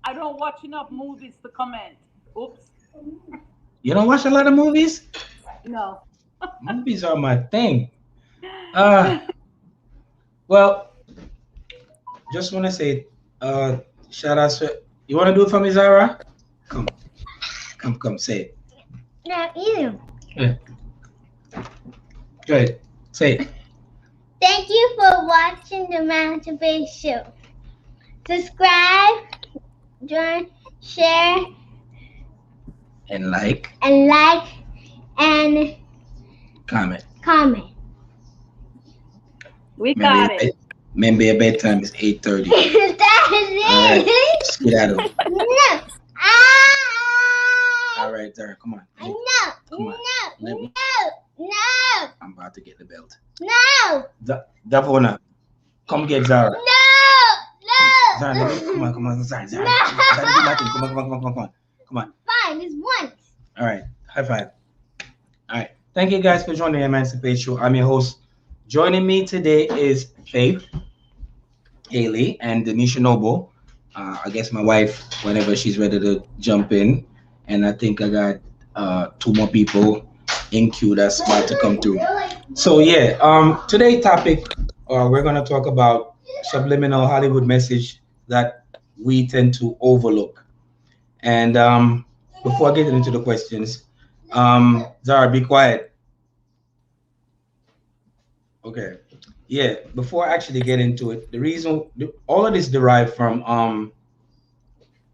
I don't watch enough movies to comment. Oops. You don't watch a lot of movies? No. Movies are my thing. Uh, well, just want to say, uh, shout out to you. Want to do it for me, Zara? Come, come, say it. Now you. Yeah, go ahead, say it. Thank you for watching the Masturbate Show. Subscribe, join, share, And like, and like, and comment. comment. We Remember, got it. remember your bedtime is 8:30. That is All right, it. skedaddle. No. All right, Zara, come on. No. Come on. No. Let me. No. No. I'm about to get the belt. No. Davona, come get Zara. No. Zara, come on, Zara, Zara. No. Zara, do my thing. Come on. Fine, it's once. All right, high five. All right, thank you guys for joining the Emancipate Show. I'm your host. Joining me today is Faith, Haley, and Denisha Noble. I guess my wife, whenever she's ready to jump in, and I think I got two more people in queue that's about to come through. So yeah, today topic we're gonna talk about subliminal Hollywood message that we tend to overlook. And before I get into the questions, Zara, be quiet. Okay. Yeah. Before I actually get into it, all of this derived from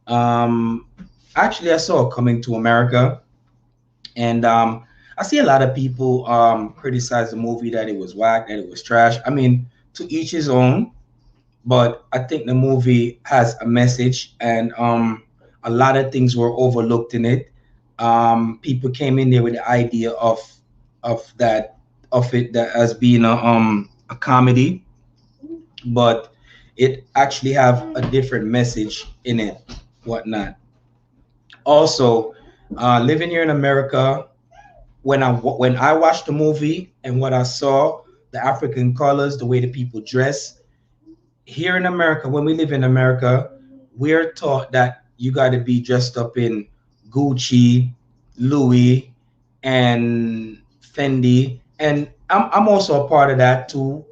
um actually I saw Coming to America, and I see a lot of people criticize the movie that it was whack, that it was trash. I mean, to each his own, but I think the movie has a message, and a lot of things were overlooked in it. People came in there with the idea of that of it that as being a comedy, but it actually have a different message in it, whatnot. Also, living here in America, when I watched the movie and what I saw, the African colors, the way the people dress here in America, when we live in America, we're taught that you got to be dressed up in Gucci, Louis, and Fendi, and I'm also a part of that too.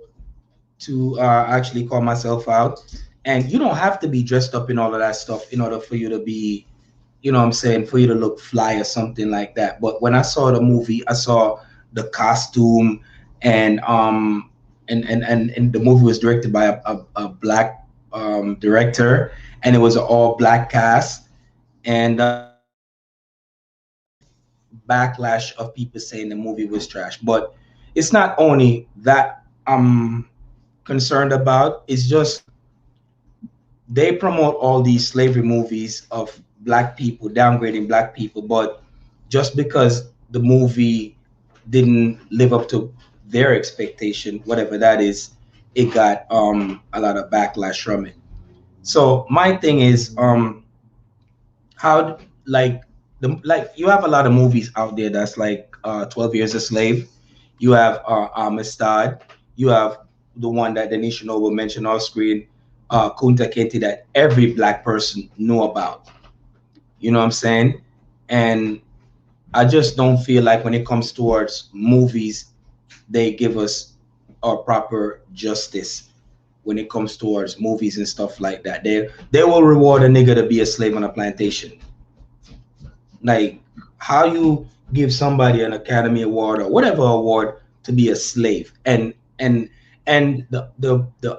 To actually call myself out, and you don't have to be dressed up in all of that stuff in order for you to be, you know what I'm saying, for you to look fly or something like that. But when I saw the movie, I saw the costume, and and the movie was directed by a black director, and it was an all black cast, and backlash of people saying the movie was trash. But it's not only that I'm concerned about, it's just they promote all these slavery movies of black people downgrading black people, but just because the movie didn't live up to their expectation, whatever that is, it got a lot of backlash from it. So my thing is how like like you have a lot of movies out there that's like 12 Years a Slave. You have Amistad. You have the one that Denisha Noble mentioned off screen, Kunta Kinte, that every black person knew about. You know what I'm saying? And I just don't feel like when it comes towards movies, they give us our proper justice when it comes towards movies and stuff like that. They will reward a nigga to be a slave on a plantation. Like, how you give somebody an Academy Award or whatever award to be a slave? And the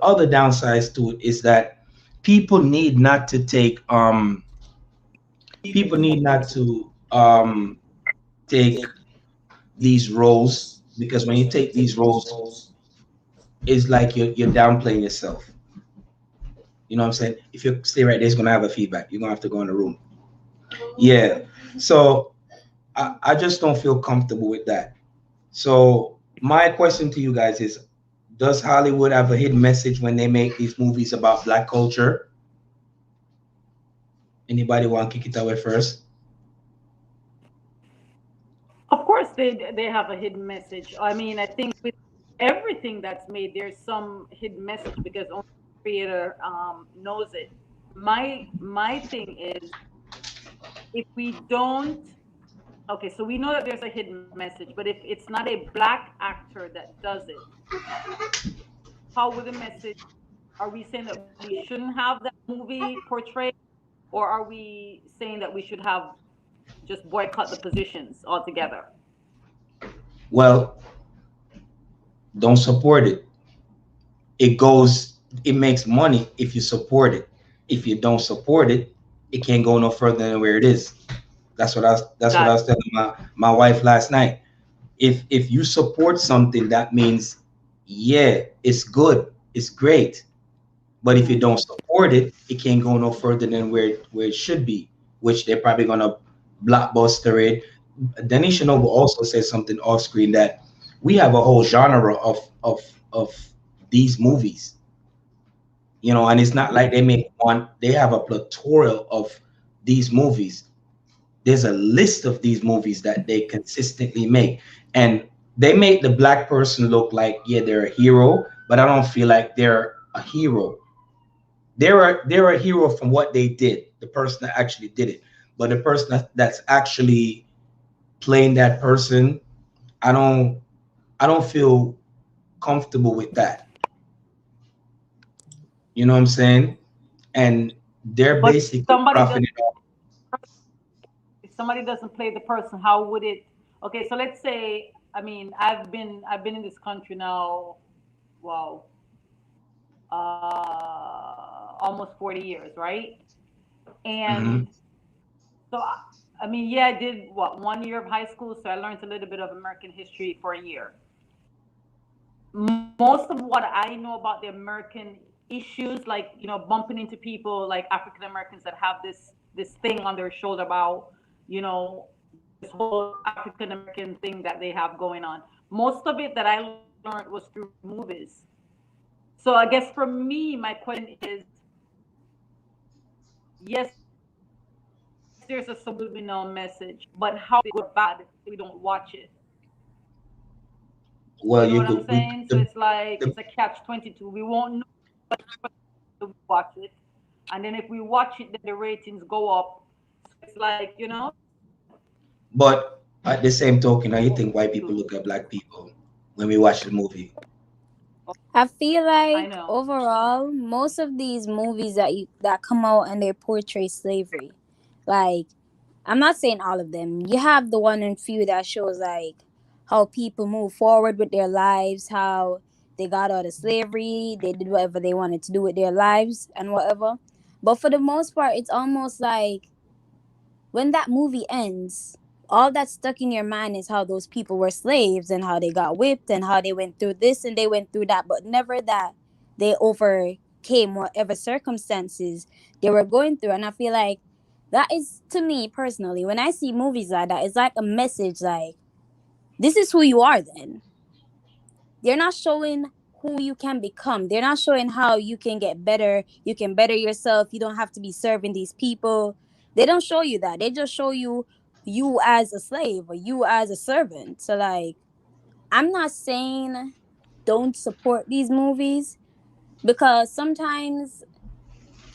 other downsides to it is that people need not to take people need not to take these roles, because when you take these roles, it's like you're downplaying yourself. You know what I'm saying? If you stay right there, it's gonna have a feedback. You're gonna have to go in the room. Yeah. So I just don't feel comfortable with that. So my question to you guys is, does Hollywood have a hidden message when they make these movies about black culture? Anybody want to kick it away first? Of course, they have a hidden message. I mean, I think with everything that's made, there's some hidden message because only the creator knows it. my thing is, if we don't, okay, so we know that there's a hidden message, but if it's not a black actor that does it, how would the message, are we saying that we shouldn't have that movie portrayed, or are we saying that we should have just boycott the positions altogether? Well, don't support it. It goes, it makes money if you support it. If you don't support it, it can't go no further than where it is. That's what I Got was telling my wife last night. If you support something, that means yeah, it's good, it's great. But if you don't support it, it can't go no further than where it should be, which they're probably gonna blockbuster it. Denis Shinobu also said something off screen that we have a whole genre of these movies, and it's not like they make one, they have a plethora of these movies. There's a list of these movies that they consistently make, and they make the black person look like, yeah, they're a hero, but I don't feel like they're a hero. They're a hero from what they did, the person that actually did it. But the person that's actually playing that person, I don't feel comfortable with that. You know what I'm saying? And they're But basically somebody does, profiting off. if somebody doesn't play the person, how would it? Okay, so let's say, I mean, I've been in this country now, wow, almost 40 years, right? Mhm. And so, I mean, yeah, I did what, 1 year of high school, so I learned a little bit of American history for a year. Most of what I know about the American issues, like, bumping into people like African Americans that have this thing on their shoulder about, this whole African American thing that they have going on. Most of it that I learned was through movies. So I guess for me, my question is, yes, there's a subliminal message, but how is it good or bad if we don't watch it? You know Well, what I'm you could saying? So it's like it's a the catch 22. We won't know until we watch it, and then if we watch it, then the ratings go up. So it's like, but at the same token, how you oh, think white people look at black people when we watch the movie? I feel I like know. overall, most of these movies that come out and they portray slavery, like I'm not saying all of them. You have the one and few that shows like how people move forward with their lives, how they got out of slavery, they did whatever they wanted to do with their lives and whatever. But for the most part, it's almost like when that movie ends, all that's stuck in your mind is how those people were slaves and how they got whipped and how they went through this and they went through that, but never that they overcame whatever circumstances they were going through. And I feel like that is, to me personally, when I see movies like that, it's like a message like, this is who you are then. They're not showing who you can become. They're not showing how you can get better. You can better yourself. You don't have to be serving these people. They don't show you that. They just show you as a slave or you as a servant. So like, I'm not saying don't support these movies because sometimes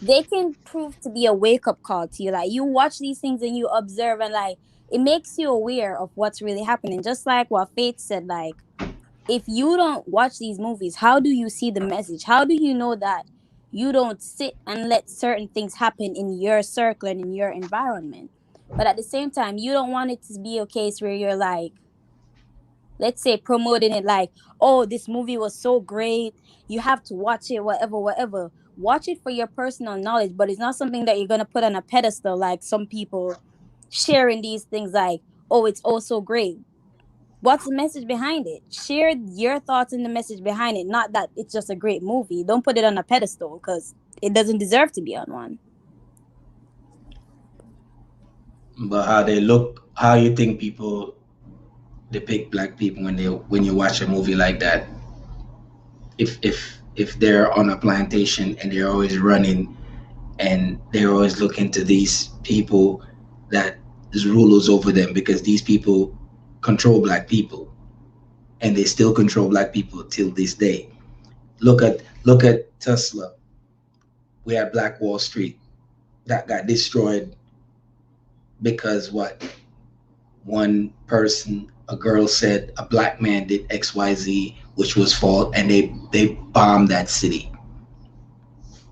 they can prove to be a wake up call to you. Like you watch these things and you observe and like it makes you aware of what's really happening. Just like what Faith said, like if you don't watch these movies, how do you see the message? How do you know that you don't sit and let certain things happen in your circle and in your environment? But at the same time, you don't want it to be a case where you're like, let's say, promoting it like, oh, this movie was so great. You have to watch it, whatever, whatever. Watch it for your personal knowledge, but it's not something that you're going to put on a pedestal like some people sharing these things like, oh, it's all so great. What's the message behind it? Share your thoughts and the message behind it, not that it's just a great movie. Don't put it on a pedestal because it doesn't deserve to be on one. But how they look, how you think people depict black people when you watch a movie like that? If they're on a plantation and they're always running and they're always looking to these people that is rulers over them, because these people control black people and they still control black people till this day. Look at Tesla. We had Black Wall Street. that got destroyed because what? One person, a girl said a black man did XYZ, which was fault, and they bombed that city.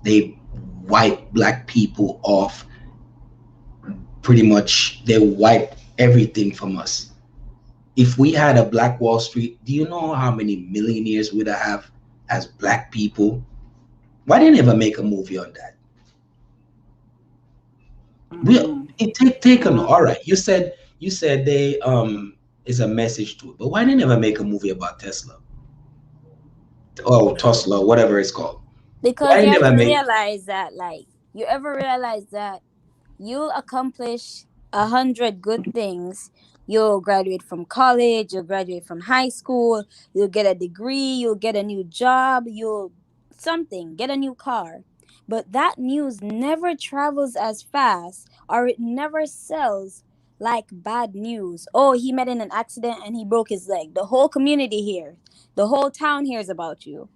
They wiped black people off. Pretty much, they wiped everything from us. If we had a Black Wall Street, do you know how many millionaires we'd have as black people? Why didn't they ever make a movie on that? We Mm-hmm. take an Mm-hmm. all right. You said they is a message to it, but why didn't they ever make a movie about Tesla or True. Tesla, whatever it's called? Why Because didn't they ever make you ever realize that you'll accomplish 100 good things. You'll graduate from college, you'll graduate from high school, you'll get a degree, you'll get a new job, you'll something, get a new car. But that news never travels as fast, or it never sells like bad news. Oh, he met in an accident and he broke his leg. The whole community here, the whole town hears about you.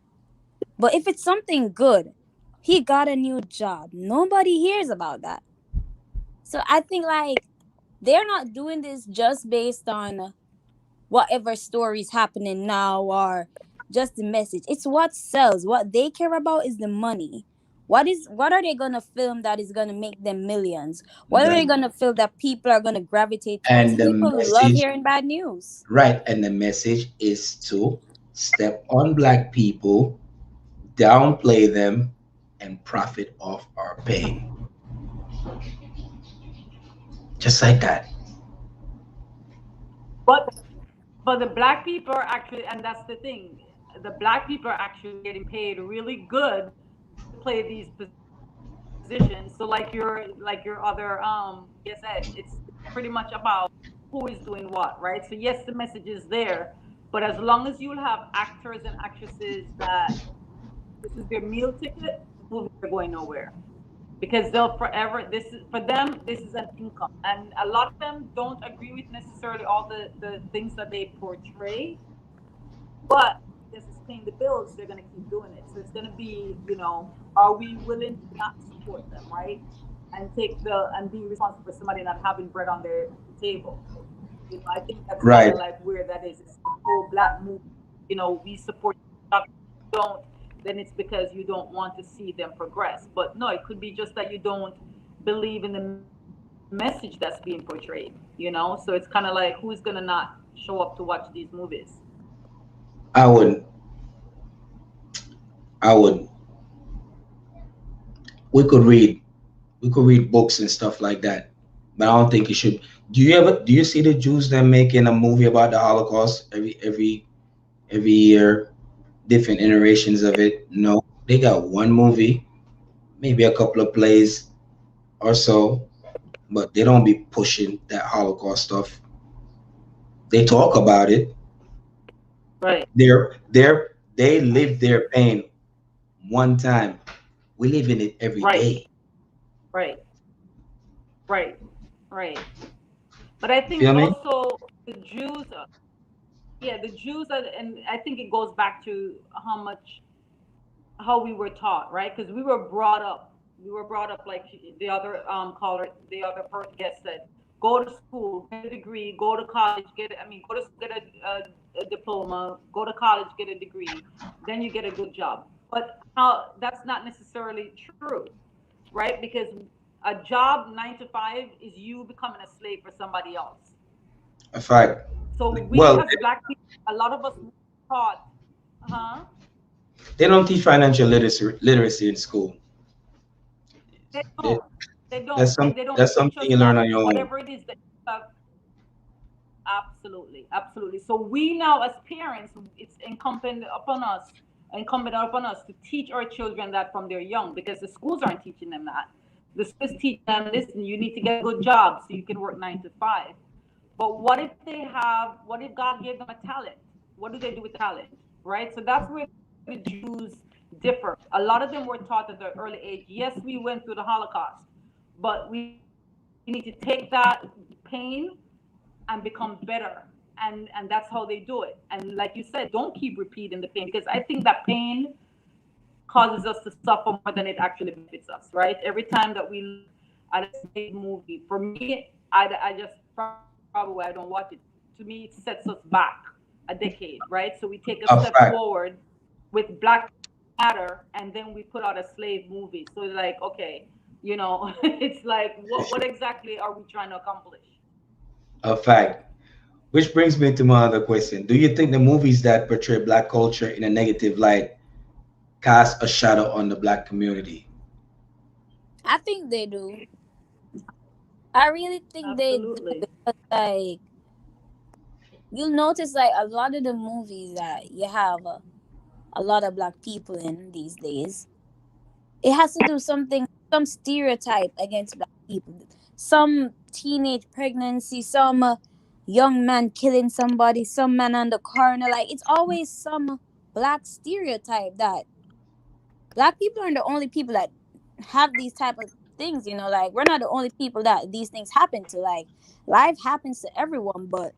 But if it's something good, he got a new job. Nobody hears about that. So I think like they're not doing this just based on whatever stories happening now or just the message. It's what sells. What they care about is the money. What are they gonna film that is gonna make them millions? What are they that? gonna film that people are gonna gravitate towards? And the People love message, hearing bad news. right? And the message is to step on black people, downplay them, and profit off our pain, just like that. But the black people are actually, and that's the thing, the black people are actually getting paid really good to play these positions. So like your other guest said, it's pretty much about who is doing what, right? So yes, the message is there, but as long as you'll have actors and actresses that this is their meal ticket, movies are going nowhere. Because they'll forever, this is for them, this is an income, and a lot of them don't agree with necessarily all the things that they portray, but because it's paying the bills, they're going to keep doing it. So it's going to be, are we willing to not support them, right? And take the and be responsible for somebody not having bread on their table. I think that's kind Right. of like where that is. It's the whole black movement. We support them. Don't, then it's because you don't want to see them progress. But no, it could be just that you don't believe in the message that's being portrayed. So it's kind of like, who's gonna not show up to watch these movies? I would, I would, we could read, books and stuff like that, but I don't think you should. Do you see the Jews that making a movie about the Holocaust every year, different iterations of it? No, they got one movie, maybe a couple of plays or so, but they don't be pushing that Holocaust stuff. They talk about it. Right, They live their pain one time. We live in it every right, day. right, right, right. But I think Feel me? also the Jews, yeah, the Jews, and I think it goes back to how we were taught, right? Because we were brought up like the other caller, the other first guest said, go to school, get a degree, go to college, go to school, get a diploma, go to college, get a degree, then you get a good job. But how that's not necessarily true, right? Because a job 9 to 5 is you becoming a slave for somebody else. A fact. So we Well, as black people, a lot of us were taught, huh? they don't teach financial literacy in school. They They, don't. They don't. And they don't that's teach something us you learn that on your own. whatever it is that you have, absolutely, absolutely. So we now as parents, it's incumbent upon us to teach our children that from they're young, because the schools aren't teaching them that. The schools teach them, listen, you need to get a good job so you can work 9 to 5. But what if God gave them a talent? What do they do with the talent? Right? So that's where the Jews differ. A lot of them were taught at an early age, yes, we went through the Holocaust, but we need to take that pain and become better. And that's how they do it. And like you said, don't keep repeating the pain, because I think that pain causes us to suffer more than it actually benefits us, right? Every time that we at a slave movie. For me, I just probably I don't watch it. To me, it sets us back a decade, right? So we take a step A fact. forward with Black Matter, and then we put out a slave movie. So it's like, okay, it's like, what exactly are we trying to accomplish? A fact. Which brings me to my other question. Do you think the movies that portray black culture in a negative light cast a shadow on the black community? I think they do. I really think they do Absolutely. because like you'll notice like a lot of the movies that you have a lot of black people in these days, it has to do something, some stereotype against black people, some teenage pregnancy, some young man killing somebody, some man on the corner. Like it's always some black stereotype that black people aren't the only people that have these type of things. Like we're not the only people that these things happen to. Like life happens to everyone, but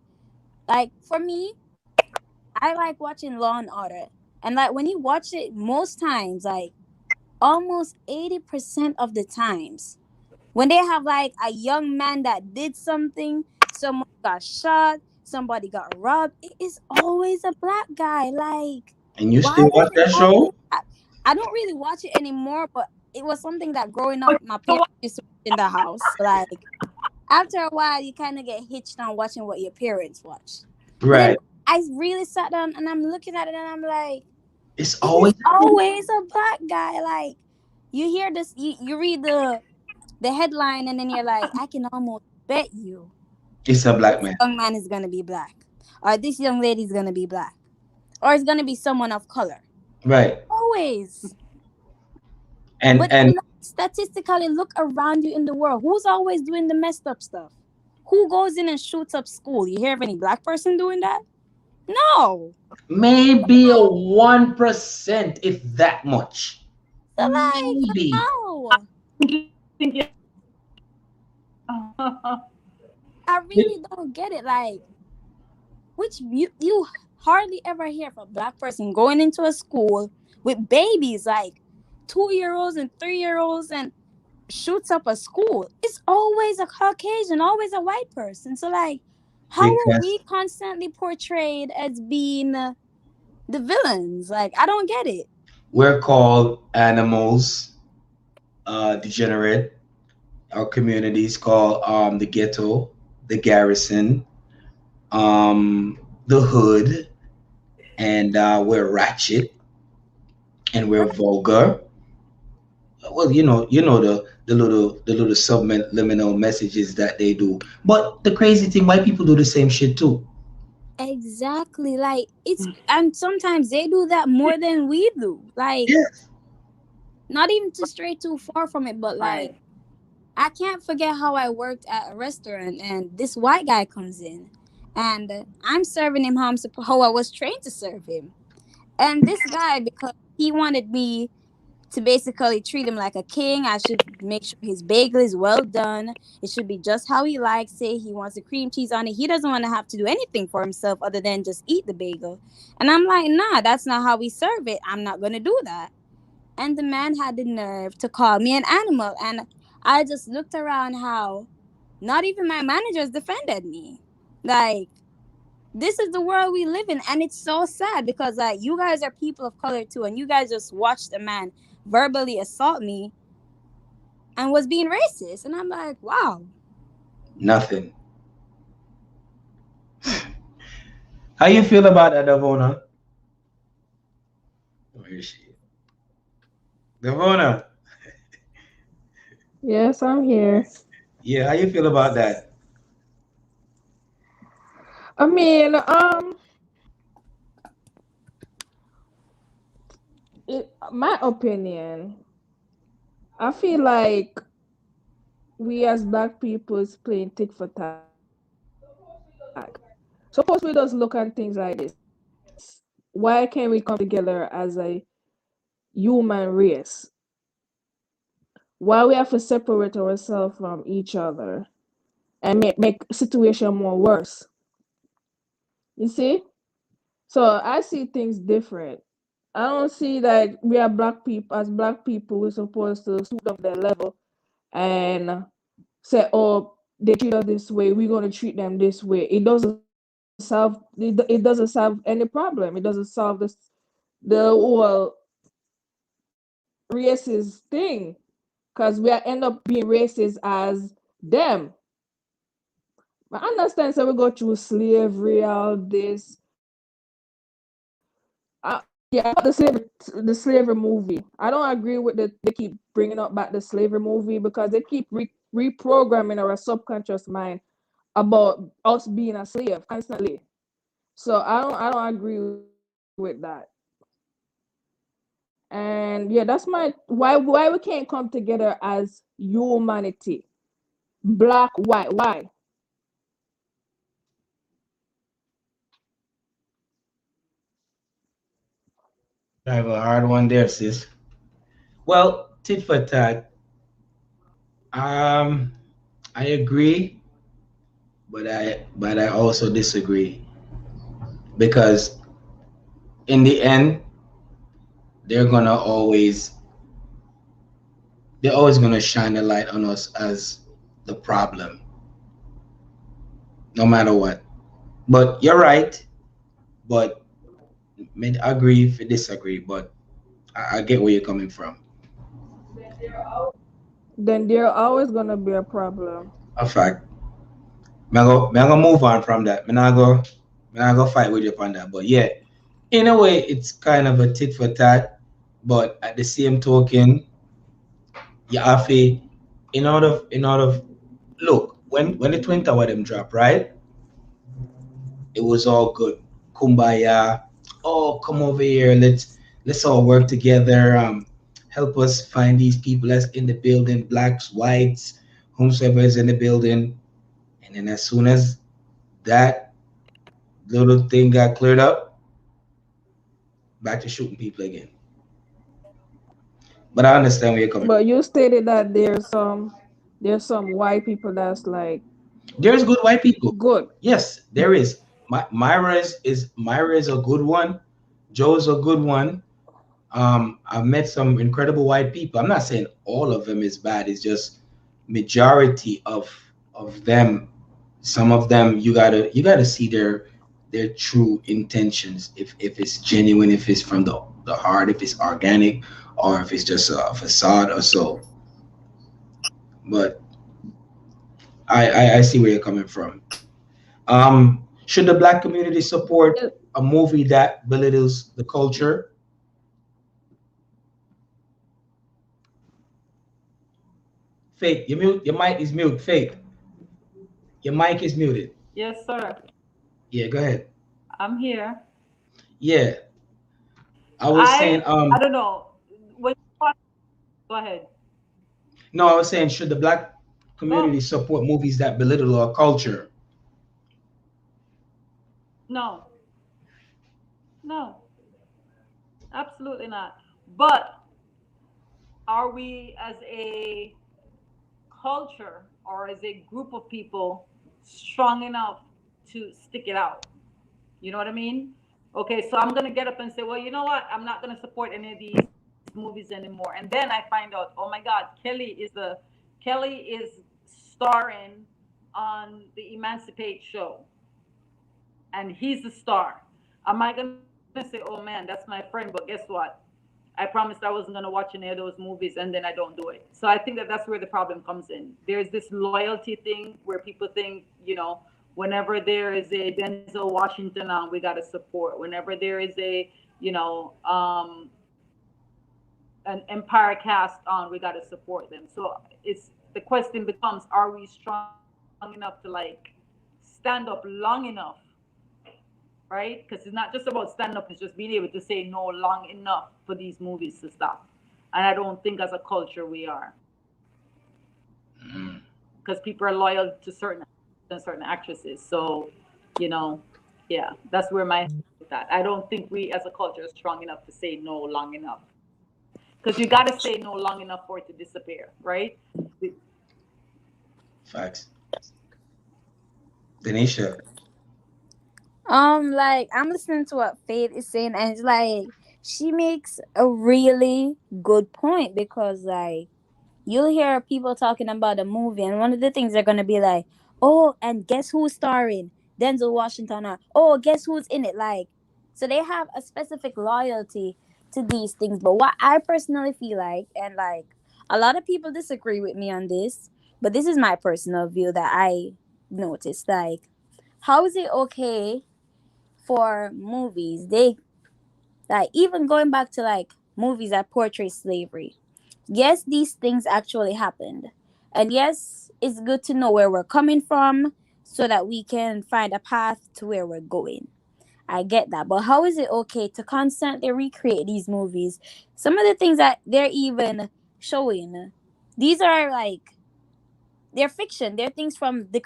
like for me, I like watching Law and Order, and like when you watch it, most times, like almost 80% of the times when they have like a young man that did something, someone got shot, somebody got robbed, it is always a black guy. Like And you why still is watch it that always show? I don't really watch it anymore, but it was something that growing up But my you know parents used to watch in the house. Like after a while you kind of get hitched on watching what your parents watch. But then Right. I really sat down and I'm looking at it and I'm like, It's it is always always a black guy. Like you hear this, you read the headline, and then you're like, I can almost bet you it's a black this man. young man is gonna be black, or this young lady is gonna be black, or it's gonna be someone of color. Right. Always. And But and statistically, look around you in the world. Who's always doing the messed up stuff? Who goes in and shoots up school? You hear of any black person doing that? No. maybe a 1%, if that much. So like, Maybe. how? thinking, I really don't get it. Like, which you hardly ever hear of a black person going into a school with babies, like 2 year olds and 3 year olds, and shoots up a school. It's always a Caucasian, always a white person. So like, how are we Because constantly portrayed as being the villains? Like, I don't get it. we're called animals, degenerate. Our communities call the ghetto, the garrison, the hood, and we're ratchet and we're vulgar. Well, you know the little subliminal messages that they do. But the crazy thing, white people do the same shit too. Exactly. Like it's, and sometimes they do that more than we do. Like Yeah. not even to stray too far from it, but like right. I can't forget how I worked at a restaurant and this white guy comes in and I'm serving him how I was trained to serve him. And this guy, because he wanted me to basically treat him like a king, I should make sure his bagel is well done. It should be just how he likes it. He wants the cream cheese on it. He doesn't want to have to do anything for himself other than just eat the bagel. And I'm like, nah, that's not how we serve it. I'm not going to do that. And the man had the nerve to call me an animal. And I just looked around how not even my managers defended me. Like, this is the world we live in. And it's so sad because, like, you guys are people of color too. And you guys just watched a man verbally assault me and was being racist. And I'm like, wow. Nothing. How you feel about that, Davona? Where is she? Davona. Yes, I'm here. Yeah, how you feel about that? I mean, my opinion, I feel like we as black people is playing tit for tat. Suppose we just look at things like this. Why can't we come together as a human race? Why we have to separate ourselves from each other and make situation more worse? You see? So I see things different. I don't see that we are black people, as black people we're supposed to stoop down to their level and say, oh, they treat us this way, we're gonna treat them this way. It doesn't solve any problem. It doesn't solve the whole racist thing, because we end up being racist as them. But I understand, so we go through slavery, all this. Yeah, about the slavery movie. I don't agree with they keep bringing up back the slavery movie, because they keep reprogramming our subconscious mind about us being a slave constantly. So I don't agree with that. And yeah, that's my why we can't come together as humanity. Black, white, why? I have a hard one there, sis. Well, tit for tat. Um, I agree, but I also disagree because in the end, they're gonna always they're always gonna shine a light on us as the problem, no matter what. But you're right. But may agree if you disagree. But I get where you're coming from. Then there always gonna be a problem. A fact. Me I go move on from that. Me not go fight with you on that. But yeah, in a way, it's kind of a tit for tat. But at the same token, you have to, in order, look, when the Twin Tower them drop, right? It was all good. Kumbaya. Oh, come over here. Let's all work together. Help us find these people that's in the building, blacks, whites, whomsoever is in the building. And then as soon as that little thing got cleared up, back to shooting people again. But I understand where you're coming from. But you stated that there's some white people that's like There's good white people. good. Yes, there is. Myra is a good one. Joe's a good one. I've met some incredible white people. I'm not saying all of them is bad. It's just majority of them. Some of them you gotta see their true intentions. If it's genuine, if it's from the heart, if it's organic, or if it's just a facade or so. But I see where you're coming from. Should the black community support Yeah, a movie that belittles the culture? Faith, your mic is mute. Faith, your mic is muted. Yes, sir. Yeah, go ahead. I'm here. Yeah, I was saying, I don't know. When go ahead. no, I was saying, should the black community Oh, support movies that belittle our culture? no. No. Absolutely not. But are we as a culture or as a group of people strong enough to stick it out? You know what I mean? Okay, so I'm gonna get up and say, well, you know what? I'm not gonna support any of these movies anymore. And then I find out, oh my God, Kelly is starring on the Emancipate show, and he's the star. Am I gonna say, oh man, that's my friend? But guess what? I promised I wasn't going to watch any of those movies, and then I don't do it. So I think that that's where the problem comes in. There's this loyalty thing where people think, whenever there is a Denzel Washington on, we got to support. Whenever there is a, you know, um, an Empire cast on, we got to support them. So it's the question becomes, are we strong enough to like stand up long enough, right? Because it's not just about standing up, it's just being able to say no long enough for these movies to stop. And I don't think as a culture we are, Mm, because people are loyal to certain actresses. So, you know, yeah, that's where my head is with that. I don't think we as a culture are strong enough to say no long enough. Because you got to say no long enough for it to disappear, right? facts. Denisha, Like I'm listening to what Faith is saying, and it's like she makes a really good point because, like, you'll hear people talking about a movie, and one of the things they're gonna be like, "Oh, and guess who's starring? Denzel Washington." Or, "Oh, guess who's in it?" Like, so they have a specific loyalty to these things. But what I personally feel like, and like a lot of people disagree with me on this, but this is my personal view that I noticed. Like, how is it okay for movies? They like even going back to like movies that portray slavery. Yes, these things actually happened. And yes, it's good to know where we're coming from so that we can find a path to where we're going. I get that. But how is it okay to constantly recreate these movies? Some of the things that they're even showing, these are like they're fiction. They're things from the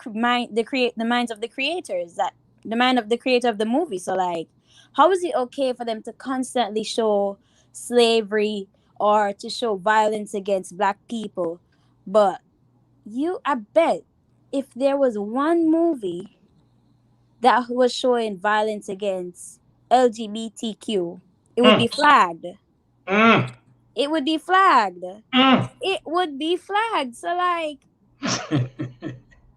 minds of the creators, that the mind of the creator of the movie. So like, how is it okay for them to constantly show slavery or to show violence against black people? But I bet if there was one movie that was showing violence against LGBTQ, it would be Mm, flagged. mm, It would be flagged. mm. It would be flagged. So like,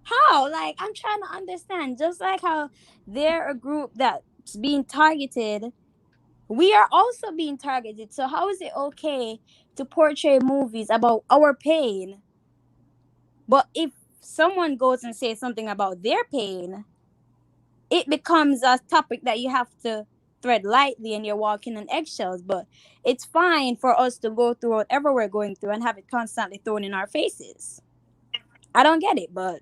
how? Like, I'm trying to understand. Just like how they're a group that's being targeted, we are also being targeted. So how is it okay to portray movies about our pain, but if someone goes and says something about their pain, it becomes a topic that you have to tread lightly and you're walking on eggshells. But it's fine for us to go through whatever we're going through and have it constantly thrown in our faces. I don't get it, but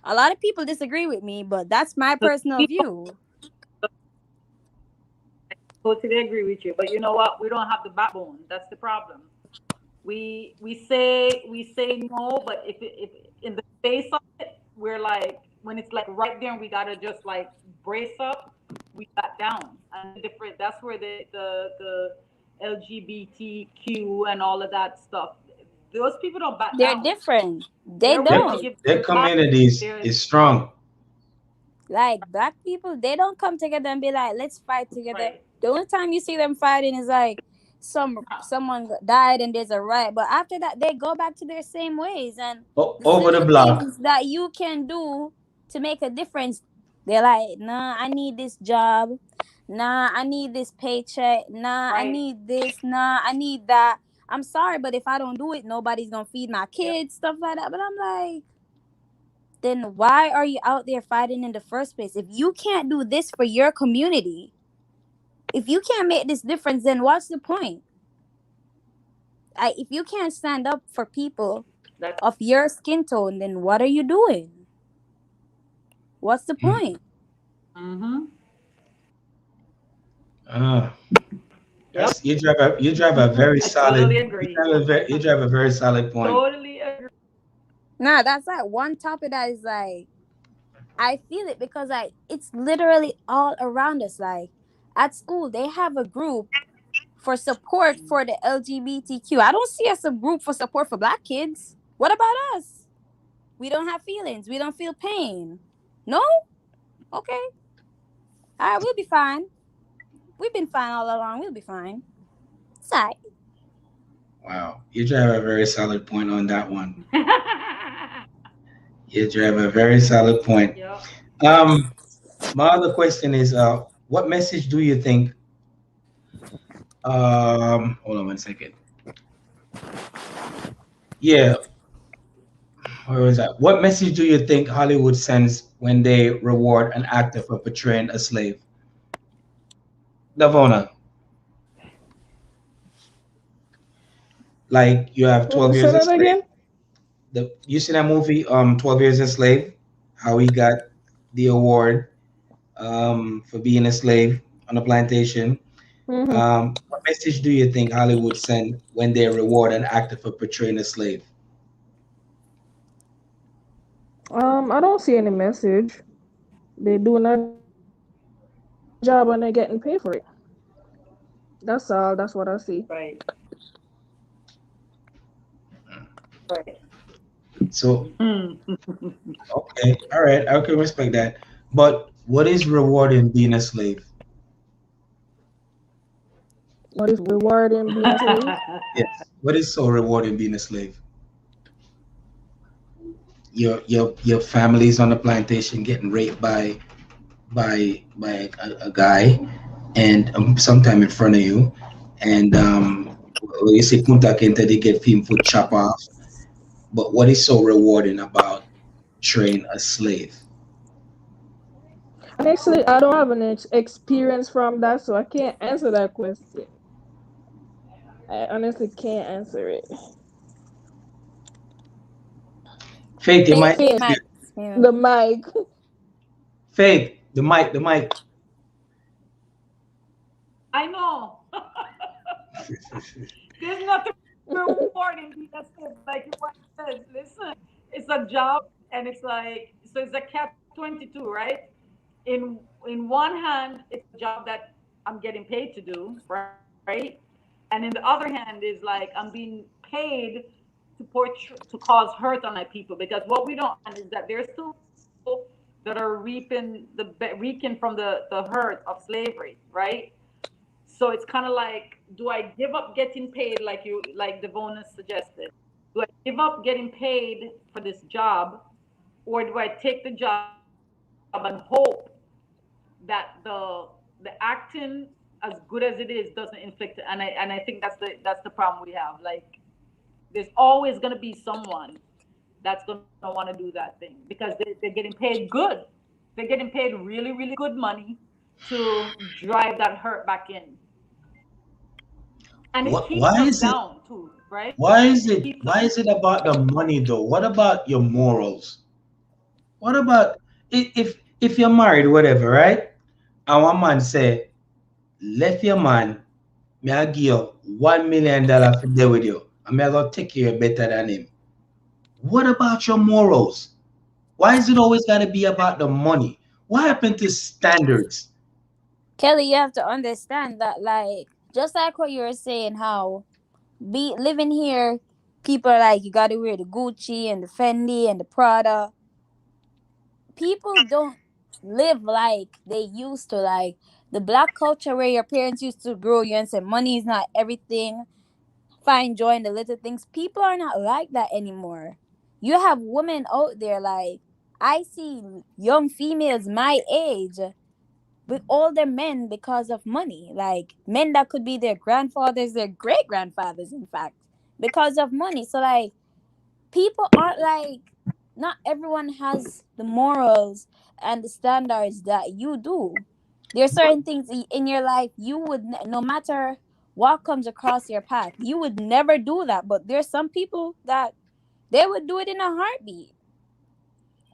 a lot of people disagree with me, but that's my So personal people view. totally agree with you, but you know what? We don't have the backbone. That's the problem. We say no, but if in the face of it, we're like when it's like right there, and we gotta just like brace up. We got down, and the different. That's where the LGBTQ and all of that stuff. Those people don't back They're down. different. They They're their, willing to don't. give their their life. communities They're is strong. Like black people, they don't come together and be like, let's fight together. right. The only time you see them fighting is like someone died and there's a riot. But after that, they go back to their same ways. And the Over the little block. things that you can do to make a difference, they're like, nah, I need this job. Nah, I need this paycheck. Nah, I Right. need this. Nah, I need that. I'm sorry, but if I don't do it, nobody's gonna feed my Yep. kids, stuff like that. But I'm like, then why are you out there fighting in the first place? If you can't do this for your community, if you can't make this difference, then what's the point? If you can't stand up for people That's of your skin tone, then what are you doing? What's the point? mm-hmm. Uh, Yep. you drive a very I totally solid agree. you drive a very solid point. Totally agree. Nah, that's like one topic that is like I feel it because like it's literally all around us. Like at school, they have a group for support for the LGBTQ. I don't see us a group for support for black kids. What about us? We don't have feelings. We don't feel pain. No? Okay. All right, we'll be fine. We've been fine all along. We'll be fine. It's all right. Wow, you drive a very solid point on that one. You drive a very solid point. Yep. Um, my other question is, what message do you think? Hold on one second. Yeah, where was that? What message do you think Hollywood sends when they reward an actor for portraying a slave? Davona, like you have 12 Say years a that slave. again. You see that movie, 12 Years a Slave? How he got the award for being a slave on a plantation. Hmm. What message do you think Hollywood send when they reward an actor for portraying a slave? I don't see any message. They're doing their job and they're getting paid for it. That's all. That's what I see. Right. Right. So, Mm. okay, all right, I can respect that. But what is rewarding being a slave? What is rewarding being a slave? Yes. What is so rewarding being a slave? your family's on the plantation getting raped by a guy, and sometime in front of you, and you say punta kente, they get film foot chop off. But what is so rewarding about train a slave? Honestly, I don't have an experience from that, so I can't answer that question. I honestly can't answer it. Faith, you might. Faith Faith, might experience. the mic. Faith, the mic. I know. There's nothing rewarding. That's it. Like what says, listen, it's a job, and it's like so. It's a cat 22, right? In one hand, it's a job that I'm getting paid to do, right? And in the other hand is like I'm being paid to cause hurt on my people because what we don't understand is that there's still people that are reaping from the hurt of slavery, right? So it's kind of like, do I give up getting paid like Devona suggested? Do I give up getting paid for this job, or do I take the job and hope that the acting, as good as it is, doesn't inflict it? And I think that's the problem we have. Like, there's always going to be someone that's going to want to do that thing because they're getting paid good. They're getting paid really, really good money to drive that hurt back in. And it What? keeps Why us is it? down too, right? Why is It it? keeps Why us. is it about the money though? What about your morals? What about if you're married, whatever, right? And one man say, left your man, me I give you $1 million for there with you. And me I gonna take care of you better than him. What about your morals? Why is it always gotta be about the money? What happened to standards? Kelly, you have to understand that, like, just like what you were saying, how be living here, people are like, you gotta wear the Gucci and the Fendi and the Prada. People don't live like they used to. Like the black culture where your parents used to grow you and say money is not everything. Find joy in the little things. People are not like that anymore. You have women out there like I see young females my age with older men because of money. Like men that could be their grandfathers, their great grandfathers, in fact, because of money. So like people aren't like not everyone has the morals and the standards that you do. There are certain things in your life you would no matter what comes across your path, you would never do that. But there's some people that they would do it in a heartbeat.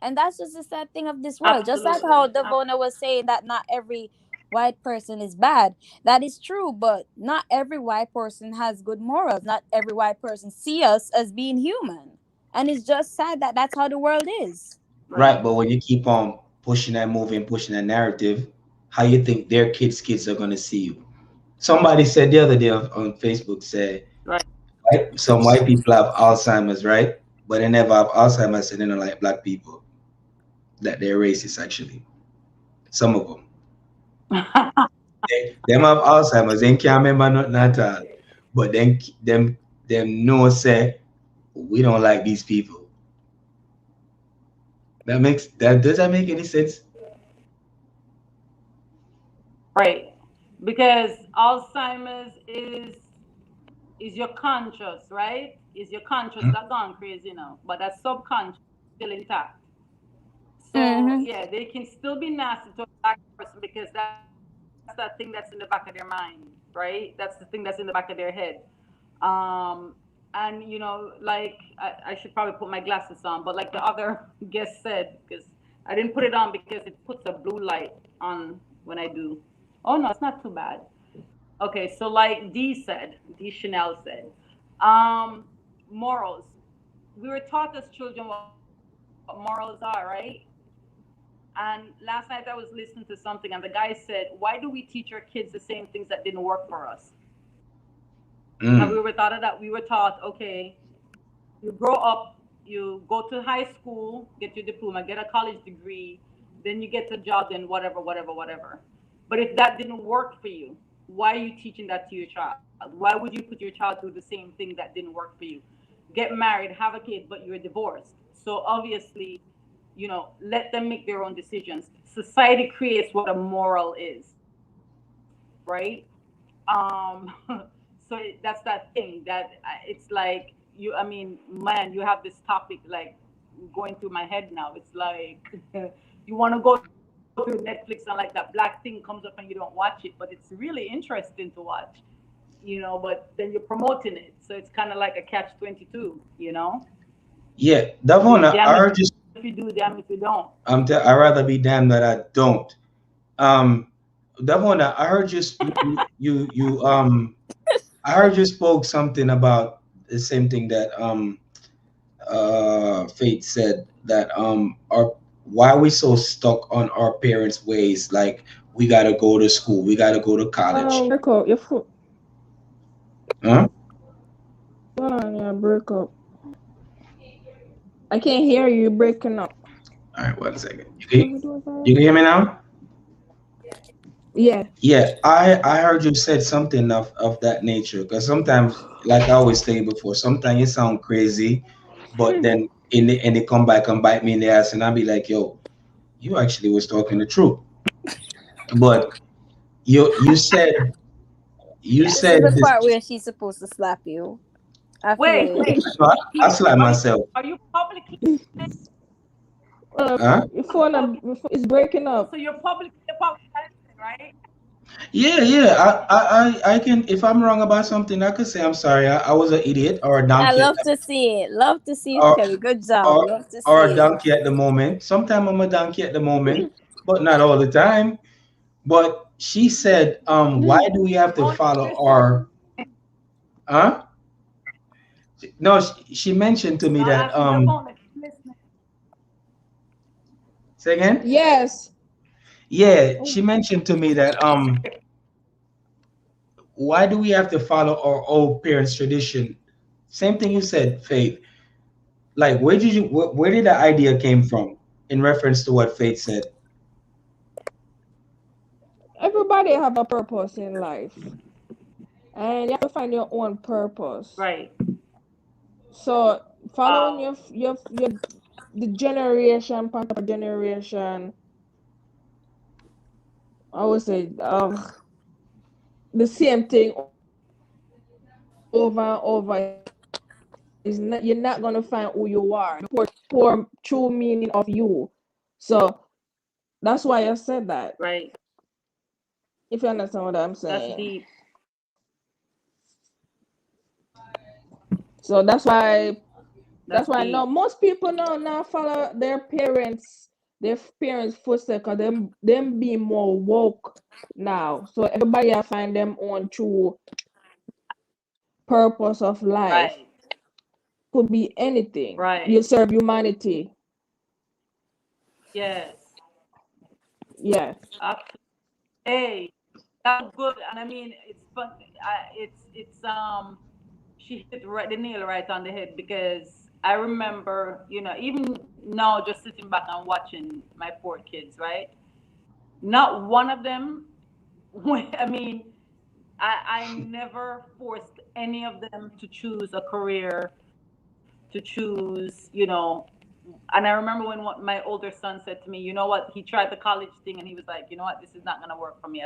And that's just the sad thing of this world. Just like how Absolutely. Devona was saying that not every white person is bad. That is true, but not every white person has good morals. Not every white person see us as being human. And it's just sad that that's how the world is. Right, Right. but when you keep on pushing that movie and pushing that narrative, how you think their kids are gonna see you? Somebody said the other day on Facebook said, Right. right, some white people have Alzheimer's, right? But they never have Alzheimer's and they don't like black people. That they're racist actually. Some of them. Them have Alzheimer's, they can't remember nothing at all. But then them know say we don't like these people. That does that make any sense? Right. Because Alzheimer's is your conscious, right? Is your conscious Mhm. that gone crazy now, but that subconscious is still intact. So Mm-hmm. yeah, they can still be nasty to a black person because that's that thing that's in the back of their mind, right? That's the thing that's in the back of their head. Um, and I should probably put my glasses on, but like the other guest said, because I didn't put it on because it puts a blue light on when I do. Oh no, it's not too bad. Okay, so like D Chanel said, um, morals. We were taught as children what morals are, right? And last night I was listening to something, and the guy said, "Why do we teach our kids the same things that didn't work for us?" Have we ever Mm. thought of that? We were taught, okay, you grow up, you go to high school, get your diploma, get a college degree, then you get a job, then whatever, whatever, whatever. But if that didn't work for you, why are you teaching that to your child? Why would you put your child through the same thing that didn't work for you? Get married, have a kid, but you're divorced. So obviously, let them make their own decisions. Society creates what a moral is, right? So that's that thing that it's like I mean, man, you have this topic like going through my head now. It's like you want to go through Netflix and like that black thing comes up and you don't watch it, but it's really interesting to watch, but then you're promoting it. So it's kind of like a catch 22. Yeah, You're Davona, damn I if you heard you. do, damn if you don't. I'd rather be damned that I don't. Um, Davona, I heard I heard you spoke something about the same thing that Faith said, that our why we so stuck on our parents' ways, like we gotta go to school, we gotta go to college. Break up your foot. Huh? Hold on, yeah, break up. I can't hear you breaking up. All right, 1 second. What we doing, sorry? You can hear me now? Yeah. Yeah, I heard you said something of that nature, because sometimes, like I always say before, sometimes it sound crazy, but then and it come back and bite me in the ass, and I'll be like, yo, you actually was talking the truth. But you said you This is said the this. part where she's supposed to slap you. I Wait, feel it. wait. No, I Pete, slap myself. are you publicly? Huh? Your phone is breaking up. So you're publicly apologizing, right? Yeah, yeah. I can, if I'm wrong about something, I could say I'm sorry. I was an idiot or a I donkey love to see it. Love to see it, or Kelly. Good job. or Love to or see a it. donkey at the moment. Sometimes I'm a donkey at the moment, but not all the time. But she said, why do we have to Only follow listening. our huh? No, she mentioned to me I'm that asking Devon if he's listening. say again? Yes. Yeah, Oh, she mentioned to me that why do we have to follow our old parents' tradition? Same thing you said, Faith. Like, where did the idea came from in reference to what Faith said? everybody have a purpose in life, and you have to find your own purpose. Right. So following Wow. your the generation, part of generation, I would say the same thing over and over is not, you're not gonna find who you are, the core true meaning of you. So that's why I said that. Right. If you understand what I'm That's saying. deep. So that's That's why now deep. most people now follow their parents' footsteps, because them be more woke now. So everybody I find them on true purpose of life. Right. Could be anything. You Right. serve humanity. Yes. Yeah. Absolutely. Hey, that was good. And I mean, it's fun. It's she hit right the nail right on the head, because I remember, even now, just sitting back and watching my four kids, right? Not one of them. I mean, I never forced any of them to choose a career, to choose. And I remember when my older son said to me, you know what, he tried the college thing and he was like, you know what, this is not going to work for me.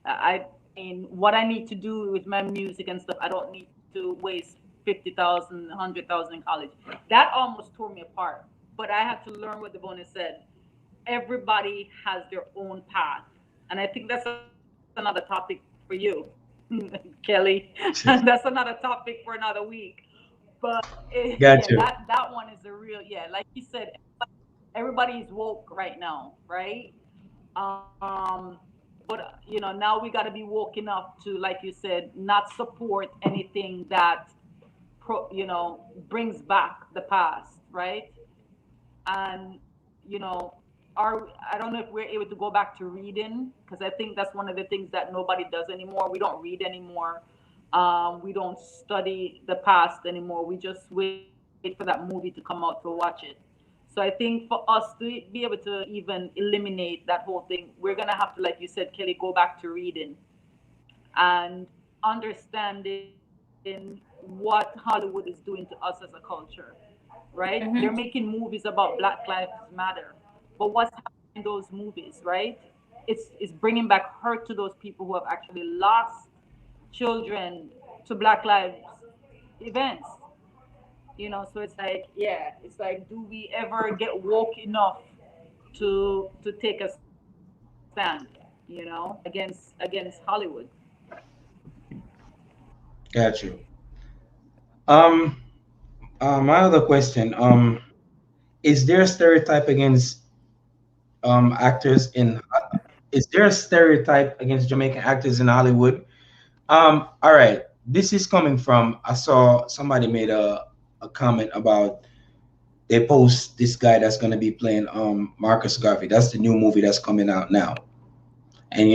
I mean, what I need to do with my music and stuff, I don't need to waste 50,000, 100,000 in college. That almost tore me apart. But I had to learn what the bonus said. Everybody has their own path. And I think that's another topic for you, Kelly. That's another topic for another week. But yeah, Got you. that one is a real, yeah, like you said, everybody's woke right now, right? But now we got to be woke enough to, like you said, not support anything that brings back the past, right? And I don't know if we're able to go back to reading, because I think that's one of the things that nobody does anymore. We don't read anymore. We don't study the past anymore. We just wait for that movie to come out to watch it. So I think for us to be able to even eliminate that whole thing, we're gonna have to, like you said, Kelly, go back to reading and understanding what Hollywood is doing to us as a culture, right? right? Mhm. They're making movies about Black Lives Matter, but what's happening in those movies, right? It's bringing back hurt to those people who have actually lost children to Black Lives events. So it's like, yeah, it's like, do we ever get woke enough to take a stand, against Hollywood? Got you. Um, my other question, is there a stereotype against actors in is there a stereotype against Jamaican actors in Hollywood? All right. This is coming from I saw somebody made a comment about they post this guy that's gonna be playing Marcus Garvey. That's the new movie that's coming out now. And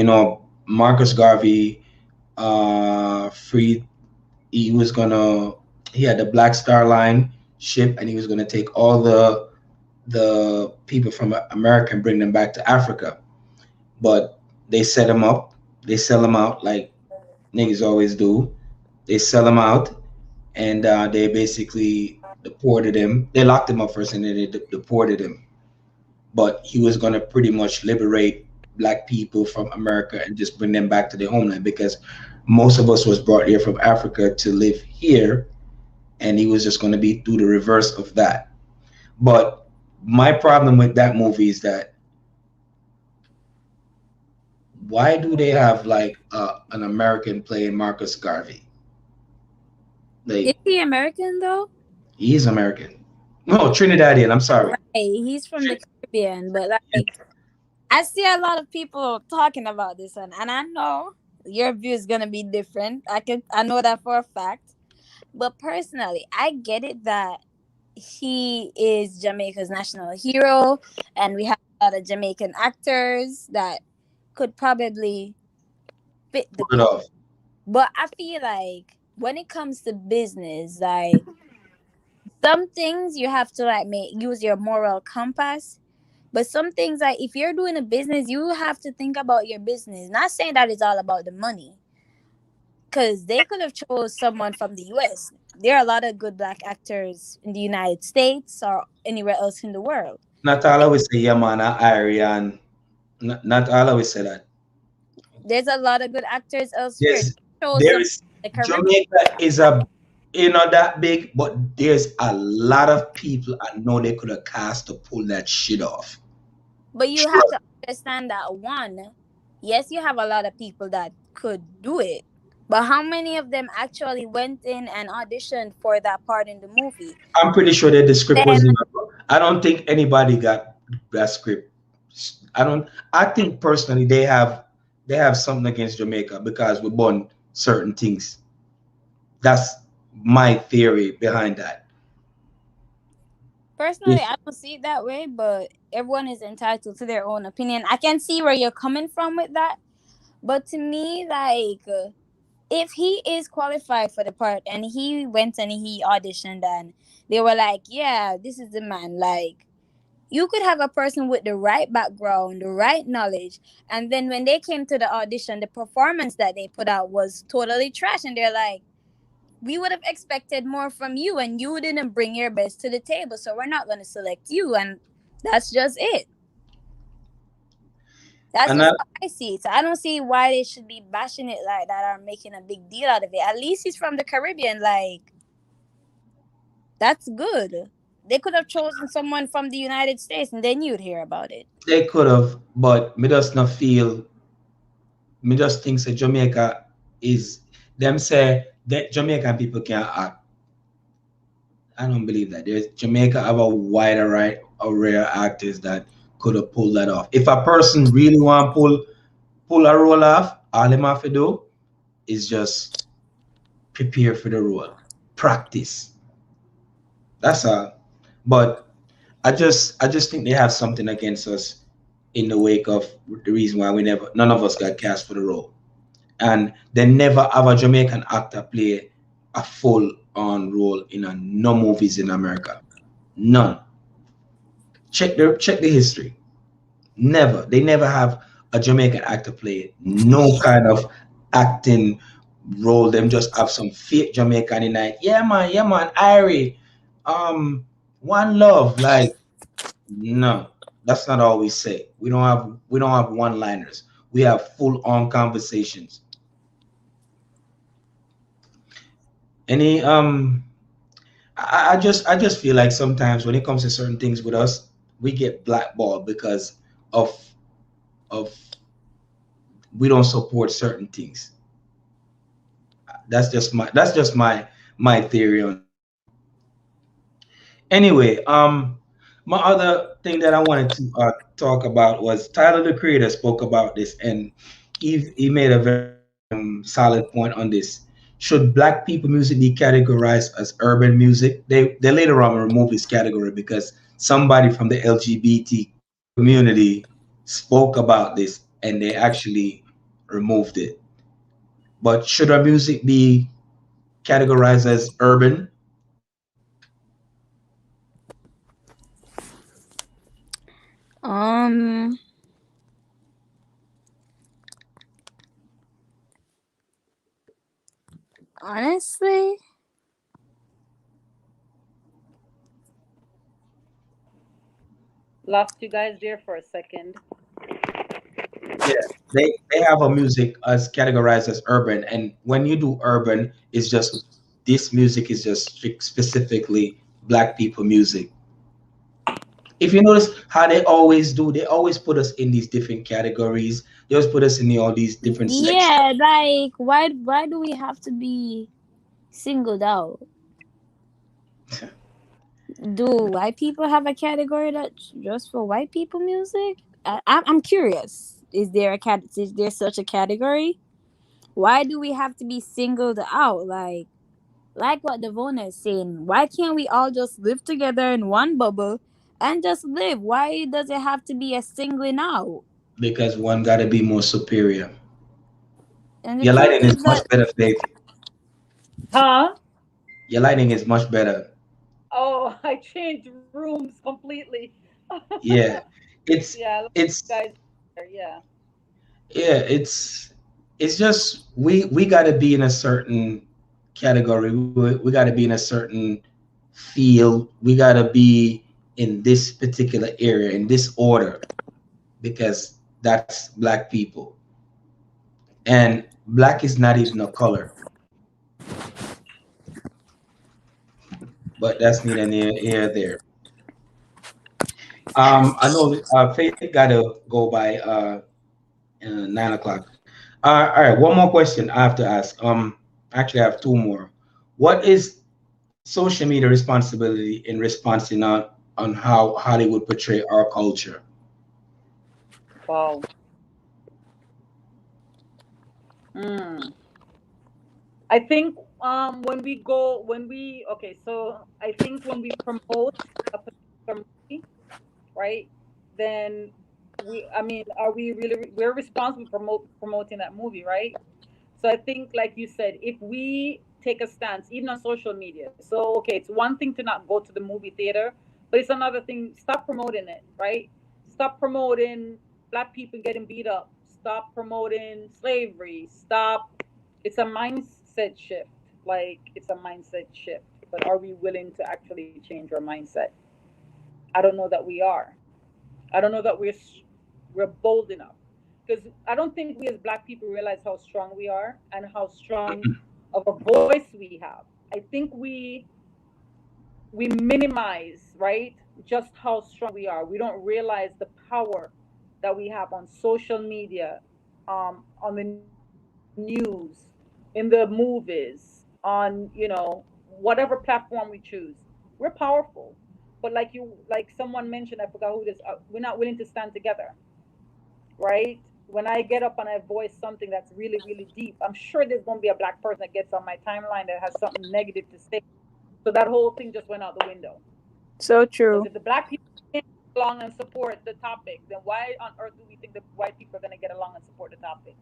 Marcus Garvey free he was gonna he had the Black Star Line ship and he was gonna take all the people from America and bring them back to Africa. But they set him up, they sell him out like niggas always do. They sell him out and they basically deported him. They locked him up first and then they deported him. But he was going to pretty much liberate black people from America and just bring them back to their homeland because most of us was brought here from Africa to live here, and he was just going to be do the reverse of that. But my problem with that movie is that why do they have like an American playing Marcus Garvey? Is Like he American though? he's American. No, Trinidadian. I'm sorry. Right. He's from the Caribbean, but like I see a lot of people talking about this one, and I know your view is gonna be different. I know that for a fact. But personally, I get it that he is Jamaica's national hero, and we have a lot of Jamaican actors that could probably fit the Pull it part. off. But I feel like when it comes to business, like some things you have to like use your moral compass. But some things like if you're doing a business, you have to think about your business. Not saying that it's all about the money, because they could have chose someone from the U.S. There are a lot of good black actors in the United States or anywhere else in the world. Not all always say yeah man, Ariane. Not all always say that. There's a lot of good actors elsewhere. There's Chose there some is the Caribbean. Jamaica is a not that big, but there's a lot of people I know they could have cast to pull that shit off. But you have to understand that one, yes, you have a lot of people that could do it. But how many of them actually went in and auditioned for that part in the movie? I'm pretty sure that the script Then wasn't even. I don't think anybody got that script. I don't. I think personally they have something against Jamaica because we born certain things. That's my theory behind that. personally, I don't see it that way, but everyone is entitled to their own opinion. I can see where you're coming from with that. But to me, like, if he is qualified for the part and he went and he auditioned and they were like, yeah, this is the man, like, you could have a person with the right background, the right knowledge, and then when they came to the audition, the performance that they put out was totally trash, and they're like, we would have expected more from you, and you didn't bring your best to the table, so we're not going to select you, and that's just it. That's And just I, how I see it. So I don't see why they should be bashing it like that or making a big deal out of it. At least he's from the Caribbean, like, that's good. They could have chosen someone from the United States and then you'd hear about it. they could have, but me does not feel. Me just think that Jamaica is them say that Jamaican people can't act. I don't believe that. There's Jamaica have a wider right of rare actors that could have pulled that off. If a person really want to pull a role off, all them have to do is just prepare for the role, practice. That's all. But I just think they have something against us in the wake of the reason why none of us got cast for the role, and they never have a Jamaican actor play a full on role in no movies in America. None. Check the history. Never. They never have a Jamaican actor play no kind of acting role. Them just have some fake Jamaican in like, yeah man, Irie. One love, like no, that's not all we say. We don't have one liners. We have full on conversations. Any I just feel like sometimes when it comes to certain things with us, we get blackballed because of of we don't support certain things. That's just my theory on it. Anyway, my other thing that I wanted to talk about was Tyler the Creator spoke about this, and he made a very solid point on this. Should Black people music be categorized as urban music? They later on removed this category because somebody from the LGBT community spoke about this, and they actually removed it. But should our music be categorized as urban? Um, honestly, Lost you guys there for a second. Yeah, they have a music as categorized as urban, and when you do urban, it's just this music is just specifically Black people music. If you notice how they always do, they always put us in these different categories. They always put us in all these different sections. yeah, like why do we have to be singled out? Do white people have a category that's just for white people music? I'm curious. Is there such a category? Why do we have to be singled out? Like what Devona is saying. Why can't we all just live together in one bubble and just live? Why does it have to be a singling out? Because one got to be more superior. And the Your truth lighting is is much that better, Faith. Huh? Your lighting is much better. Oh, I changed rooms completely. Yeah, it's Yeah, it's guys, yeah. yeah, it's just we got to be in a certain category. We got to be in a certain field. We got to be in this particular area in this order because that's Black people, and black is not even a color. But that's neither near here there. I know Faith got to go by 9 o'clock. All right, one more question I have to ask. Actually, I have two more. What is social media responsibility in responding on how Hollywood portray our culture? Wow. Mm. I think when we so I think when we promote a particular movie, right? Then I mean, are we really we're responsible for promoting that movie, right? So I think, like you said, if we take a stance, even on social media, so okay, it's one thing to not go to the movie theater, but it's another thing. Stop promoting it, right? Stop promoting black people getting beat up. Stop promoting slavery. Stop. It's a mindset shift. Like it's a mindset shift. But are we willing to actually change our mindset? I don't know that we are. I don't know that we're bold enough because I don't think we as black people realize how strong we are and how strong of a voice we have. I think we minimize, right, just how strong we are. We don't realize the power that we have on social media, on the news, in the movies, on whatever platform we choose. We're powerful, but like someone mentioned, I forgot who this. We're not willing to stand together, right? When I get up and I voice something that's really, really deep, I'm sure there's going to be a black person that gets on my timeline that has something negative to say. So that whole thing just went out the window. So Because true. if the black people can't get along and support the topic, then why on earth do we think the white people are going to get along and support the topic?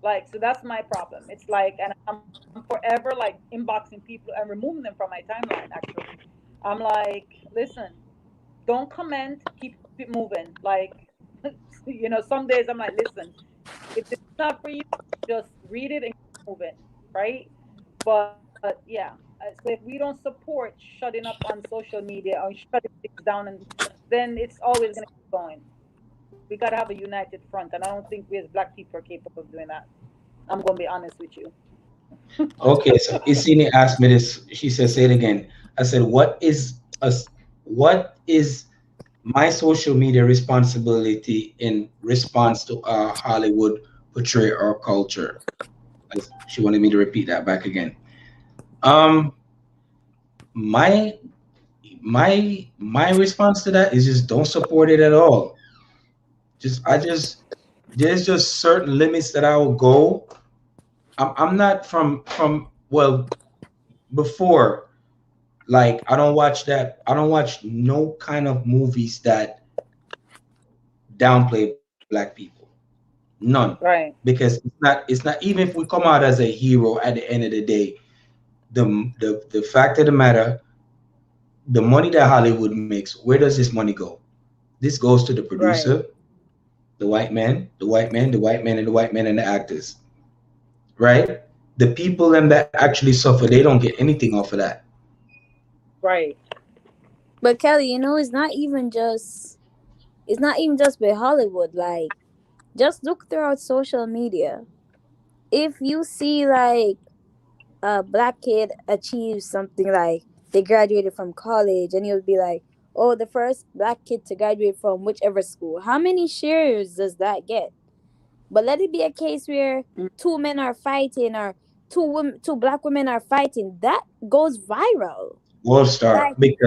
Like, so that's my problem. It's like, and I'm forever like inboxing people and removing them from my timeline, actually. I'm like, listen, don't comment, keep it moving. Like, some days I'm like, listen, if it's not for you, just read it and keep moving, right? But yeah, So if we don't support shutting up on social media or shutting things down, and then it's always going to keep going. We got to have a united front, and I don't think we as black people are capable of doing that. I'm going to be honest with you. Okay, so Isini asked me this. She said, "Say it again." I said, what is my social media responsibility in response to Hollywood portray our culture?" She wanted me to repeat that back again. Um, my my response to that is just don't support it at all. Just there's just certain limits that I will go. I'm not from well before, like I don't watch no kind of movies that downplay black people. None. Right. Because it's not even if we come out as a hero at the end of the day, the fact of the matter, the money that Hollywood makes, where does this money go? This goes to the Right. producer, the white man, the white man, the white man, and the white man and the actors. Right? The people them that actually suffer, they don't get anything off of that. Right. But Kelly, it's not even just with Hollywood. Like, just look throughout social media. If you see like a black kid achieve something, like they graduated from college, and you'll be like, "Oh, the first black kid to graduate from whichever school." How many shares does that get? But let it be a case where Mm. two men are fighting, or two black women are fighting. That goes viral. World Star, Like,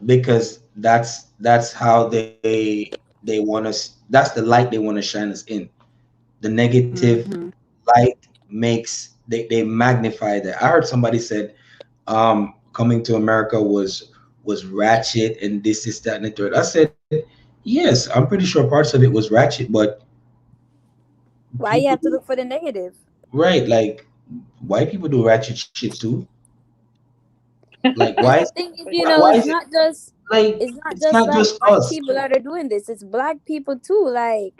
because that's how they want us. That's the light they want to shine us in. The negative Mm-hmm. light makes they magnify that. I heard somebody said coming to America was ratchet and this that and the third. I said yes, I'm pretty sure parts of it was ratchet, but why you people have to do look for the negative? right, like white people do ratchet shit too. Like And the thing is, why is it like it's not it's just not like just white us? people that are doing this. It's black people too. Like,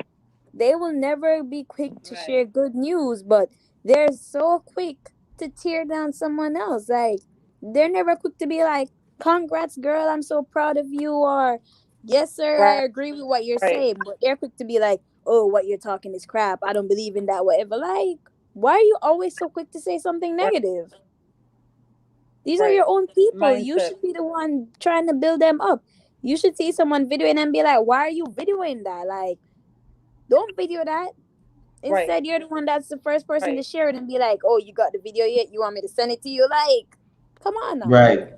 they will never be quick to Right. share good news, but they're so quick to tear down someone else. Like, they're never quick to be like, "Congrats, girl! I'm so proud of you," or "Yes, sir, I Right. agree with what you're saying." But they're quick to be like, "Oh, what you're talking is crap. I don't believe in that." Whatever. Like, why are you always so quick to say something Right. negative? These are Right. your own people. You Mindset. should be the one trying to build them up. You should see someone videoing and be like, "Why are you videoing that?" Like, don't video that. Right. Instead, you're the one that's the first person to Right. share it and be like, "Oh, you got the video yet? You want me to send it to you?" Like, come on now. Right,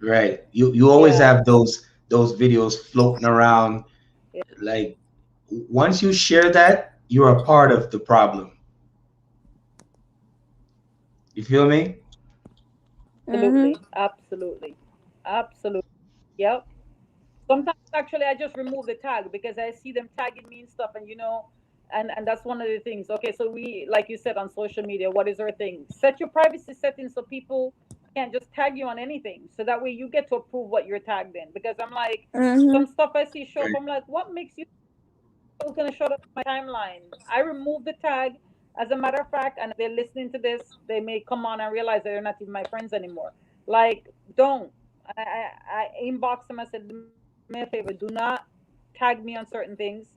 right. You always Yeah. have those videos floating around. Yeah. Like once you share that, you're a part of the problem. You feel me? Mm-hmm. Absolutely. Absolutely. Absolutely. Yep. Sometimes actually I just remove the tag because I see them tagging me and stuff, and and that's one of the things. Okay, so we, like you said, on social media, what is our thing? Set your privacy settings so people can't just tag you on anything, so that way you get to approve what you're tagged in. Because I'm like, Mm-hmm. some stuff I see show up, Right. I'm like, what makes you still gonna show up on my timeline? I remove the tag. As a matter of fact, and if they're listening to this, they may come on and realize that they're not even my friends anymore. Like, don't. I inbox them. I said, do me a favor, do not tag me on certain things.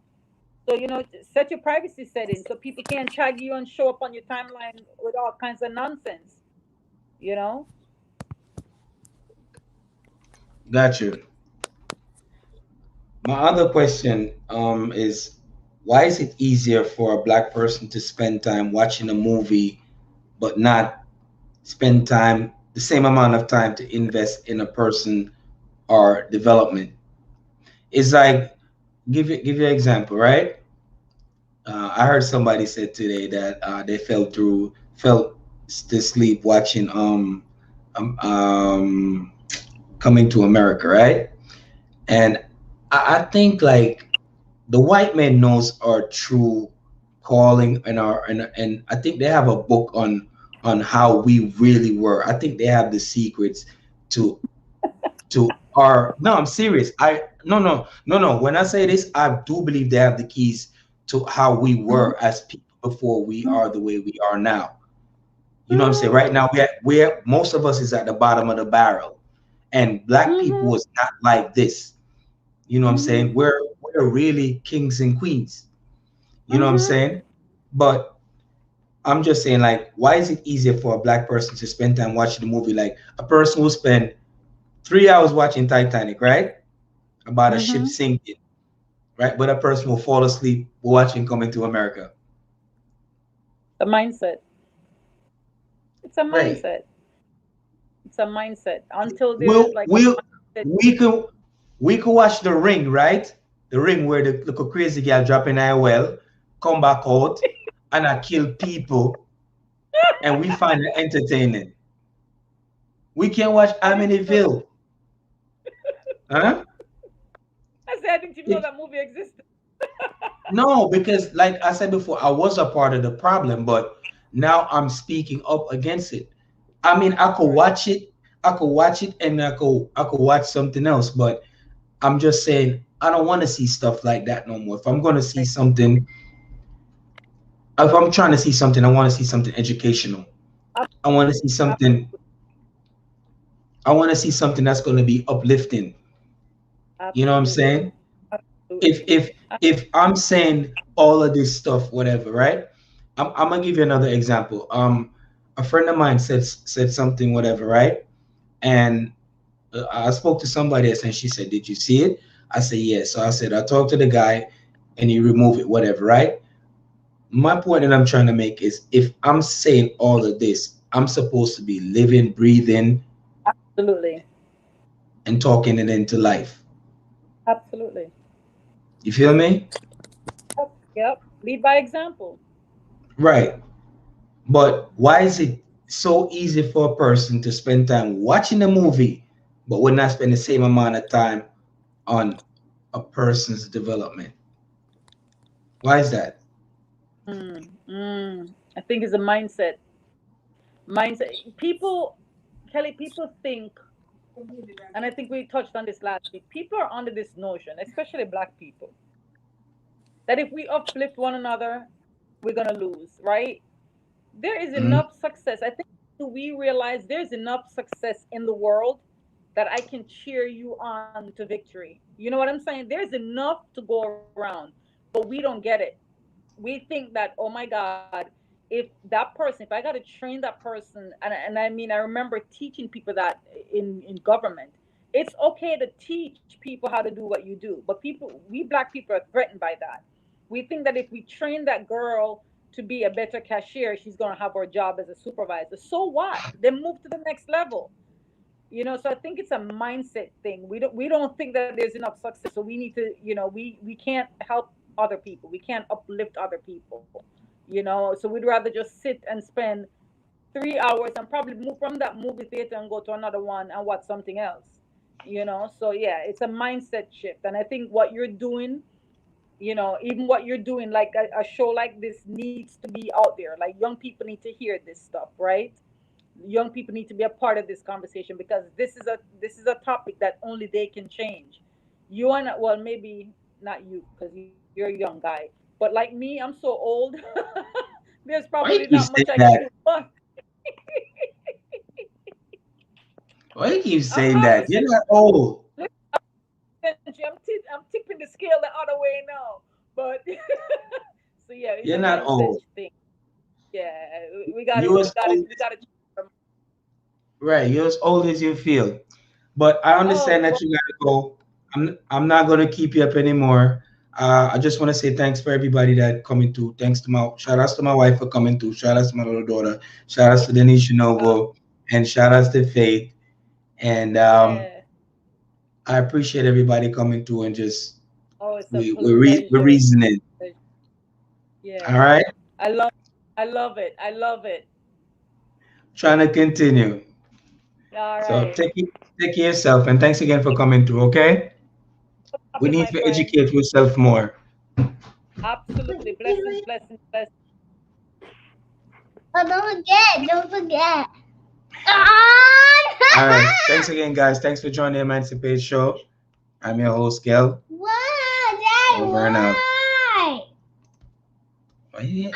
So, set your privacy settings so people can't tag you and show up on your timeline with all kinds of nonsense, you know? Got you. My other question is why is it easier for a black person to spend time watching a movie but not spend time the same amount of time to invest in a person or development? It's like give you an example, right? I heard somebody said today that they fell to sleep watching um, um coming to America, right? And I think like the white man knows our true calling and and I think they have a book on how we really were. I think they have the secrets to our no, I'm serious. I no. When I say this, I do believe they have the keys to how we were as people before we are the way we are now. You know what I'm saying? Right now, we're most of us is at the bottom of the barrel, and black people is not like this. You know what I'm saying? We're really kings and queens. You know what I'm saying? But I'm just saying, like, why is it easier for a black person to spend time watching the movie? Like a person will spend 3 hours watching Titanic, right? About a ship sinking, right? But a person will fall asleep watching Coming to America. The mindset. It's a Right. mindset. It's a mindset. Until there's We'll like a we'll mindset. we could watch The Ring, right? The Ring where the crazy girl drop in a well, come back out, and I kill people, and we find it entertaining. We can watch I didn't even know that. Amityville, huh? I said I didn't even know It, that movie existed. no, because like I said before, I was a part of the problem, but now I'm speaking up against it. I mean, Right. I could watch it, and I could watch something else, but I'm just saying I don't want to see stuff like that no more. If I'm going to see Right. something, if I'm trying to see something, I want to see something educational. I want to see Absolutely. something. I want to see something that's going to be uplifting. You know what I'm Absolutely. saying? If Absolutely. if if I'm saying all of this stuff, whatever, right? I'm gonna give you another example. A friend of mine said something, whatever, right? And I spoke to somebody else, and she said, "Did you see it?" I said, "Yes." So I said, "I talked to the guy, and he removed it, whatever, right?" My point that I'm trying to make is, if I'm saying all of this, I'm supposed to be living, breathing, Absolutely. and talking it into life. Absolutely. You feel me? Yep. Yep. Lead by example. Right. But why is it so easy for a person to spend time watching a movie, but would not spend the same amount of time on a person's development? Why is that? I think it's a mindset. Mindset. People, Kelly, people think, and I think we touched on this last week. People are under this notion, especially black people, that if we uplift one another, we're gonna lose, right? There is Mhm. enough success. I think we realize there's enough success in the world that I can cheer you on to victory. You know what I'm saying? There's enough to go around, but we don't get it. We think that, oh my God, if that person, if I got to train that person, and I mean, I remember teaching people that in government, it's okay to teach people how to do what you do, but we black people are threatened by that. We think that if we train that girl to be a better cashier, she's going to have her job as a supervisor. So what? Then move to the next level. So I think it's a mindset thing. We don't think that there's enough success, so we need to, we can't help other people, we can't uplift other people. So we'd rather just sit and spend 3 hours and probably move from that movie theater and go to another one and watch something else. So yeah, it's a mindset shift, and I think what you're doing, even what you're doing, like a show like this needs to be out there. Like, young people need to hear this stuff, right? Young people need to be a part of this conversation, because this is a topic that only they can change. You and, well, maybe not you, because you're a young guy, but like me, I'm so old. There's probably Why you not keep much I saying can do, that? but Why you keep I'm saying half a that? You're century. not old. I'm tipping the scale the other way now, but so yeah, it's You're a not mindset old. thing. Yeah, we got it. You We as got it. old We as got it. right. You're as old as you feel. But I Oh, understand that you gotta go. I'm not gonna keep you up anymore. I just want to say thanks for everybody that coming through. Thanks to my shout outs to my wife for coming through. Shout outs to my little daughter. Shout outs to Denise uh, Novo, and shout outs to Faith. And yeah. I appreciate everybody coming through and just Oh, it's a we're pleasure. reasoning. All Yeah, right, I love, I love it. I love it. trying to continue. All So right. take care of yourself, and thanks again for coming through. Okay, we Happen, need my to friend. educate yourself more. Absolutely. Blessings, blessings, blessings. Oh, don't forget. Don't forget. Ah! All right, thanks again, guys. Thanks for joining the Emancipate Show. I'm your host, Kel. Why? Dad, Over and out. why? Why you